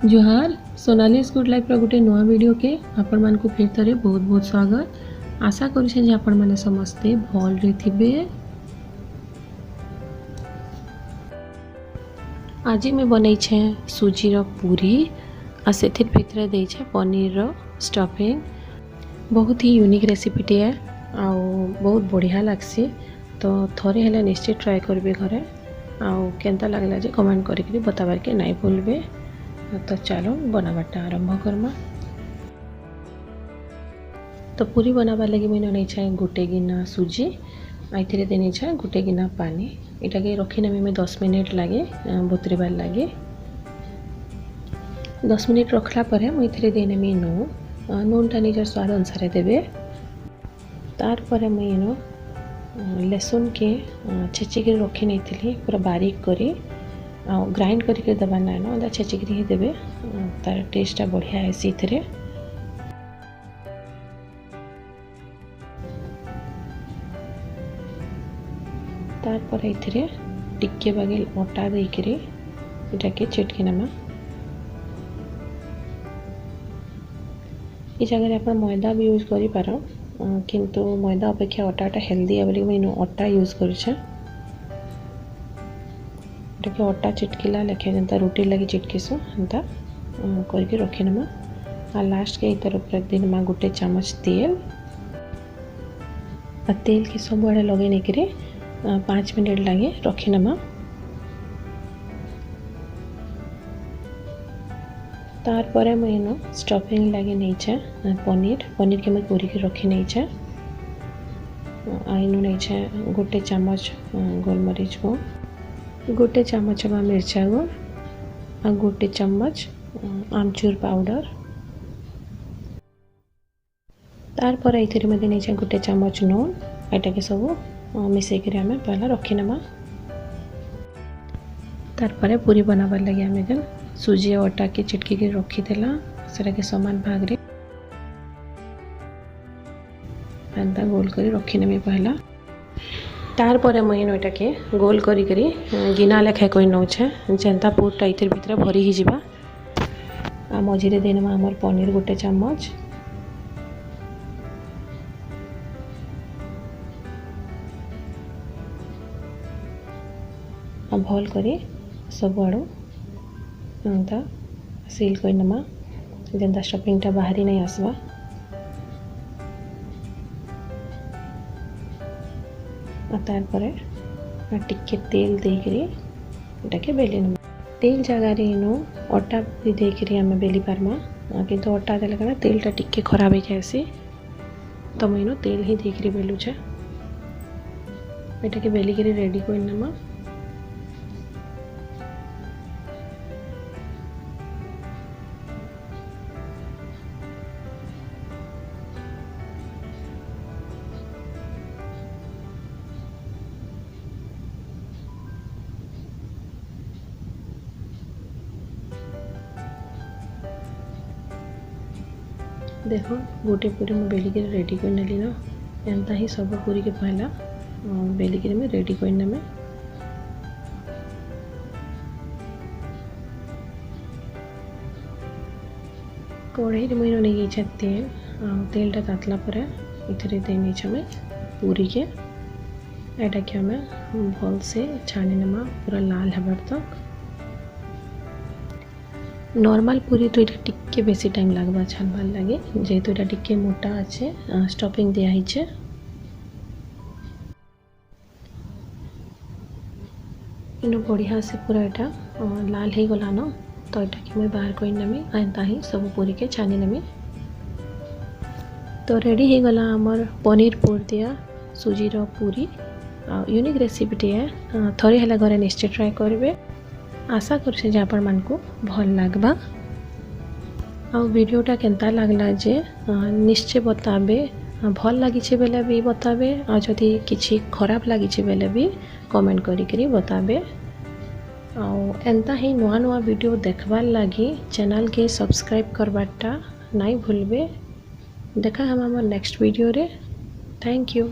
जोहार Sonali school life गोटे नुआ वीडियो के आपण मान को फिर थे बहुत बहुत स्वागत। आशा करें आपण मैंने समस्ते भल थे। आज मैं बनई सुजी पूरी आ से भितर दे पनीर स्टफिंग। बहुत ही यूनिक रेसिपीटे है आ बहुत बढ़िया लगसी। तो थोड़े है निश्चय ट्राए करेंगे घरे आउ केनता लगला जे कमेंट करके बताबार के नहीं भूलबे। तो चलो बनाबाटा आरंभ करमा। तो पूरी बनाबार लगे मुझे नहीं गोटे गिना सुजी आइथिरे देनी गोटे गिना पानी इटा के रखी नेमी मैं 10 मिनट लगे बतुरबार लगे। 10 मिनट रखला पर मुझे देनेमी नून टा निजर स्वाद अनुसार देवे। तार पर मुझे लहसुन के छेचिक रखी नहीं पूरा बारीक करी ग्राइंड करके देवा ना ना छेचिक ही देवे तार टेस्टा बढ़िया है सी। तार पर ये टिके बागे अटा देकरी इटा के चिटकी नमा। ये जगह आप मैदा भी यूज करि पारो किंतु मैदा अपेक्षा अटाटा हेल्दी है बोली मैं अटा यूज कर अटा चिटकिला लेखे जनता रोटी लगी चिटकीसु एंता करके रखी नमा। आ लास्ट के इतर ऊपर रख देनमा गोटे चम्मच तेल आ तेल के सब आड़े लगे नहीं 5 मिनट लगे रखी नमा। तार पर मैं स्टफिंग लगे नहीं पनीर के मैं पूरी के रखी नहीं आईनु नहीं गोटे चम्मच गोलमरीच को गोटे चम्मच मिर्चा गुड़ आ गोटे चम्मच आमचूर पाउडर। तार पर ये मैं नहीं गोटे चम्मच नून एटा के सब मिसेक आम पहला रखी नमा। तार पर पूरी बनाबार लगे आम जन सुजी और अटा के चिटकी के रखी देला सेटा के समान भाग रे एंता गोल करी रखी नेमी पहला। तार पर मुझे एटा के गोल करी गिना लेखा कोई नौछे जेनता पूरटा इतर भीतर भरी ही जीवा। आ मझिरे देनमा हमर पनीर गोटे चम्मच आ भल करी सब आड़ू एंता सील कर नमा जेनता स्टफिंगटा बाहरी नहीं आसवा। तार पर टिके तेल देकरी एटा के बेली नमा। तेल जगार इनु अटा भी देकरी आम बेली पारमा किंतु अटा देले कना तेलटा टिके खराब हो जाएसी। तो मुझे तेल ही देकरी बेलुछे एटा के बेली करी रेडी कर नमा। देखो गोटे पूरी मैं बेली के रेडी कर नेली ना एंता ही सब पूरी के पहला बेली के मैं रेडी कर नेमे। कढ़ाई मुझे नहीं तेल तेलटा तातला पर इधर देनी मैं पूरी के एटा के हमें भल से छाणी नमा पूरा लाल हबार तक। नॉर्मल पूरी तो ये टिके बेसी टाइम लगवा छानबार लगे जेहेतु ये टिके मोटा अच्छे स्टफिंग दिया है। इनु बढ़िया से पूरा यहाँ लाल हो गला न तो यहाँ कि मैं बाहर कर नेमी एंता ही सब पूरी के छानी नेमी। तो रेडी हो गला आमर पनीर पूर दिया सुजी पूरी यूनिक रेसिपीटे है थोड़े है घरे निश्चय ट्राए करेंगे। आशा कर आपण मान को भल लगवा आ वीडियोटा केनता लगला जे निश्चय बताबे भल लगी बेले भी बताबे आ जदि किछि खराब लगी बेले भी कमेंट करी बताबे। आ एंता ही नुआ नुआ वीडियो देखबार लगी चैनल के सब्सक्राइब करवाटा नहीं भूलबे। देखा हम नेक्स्ट वीडियो रे। Thank you.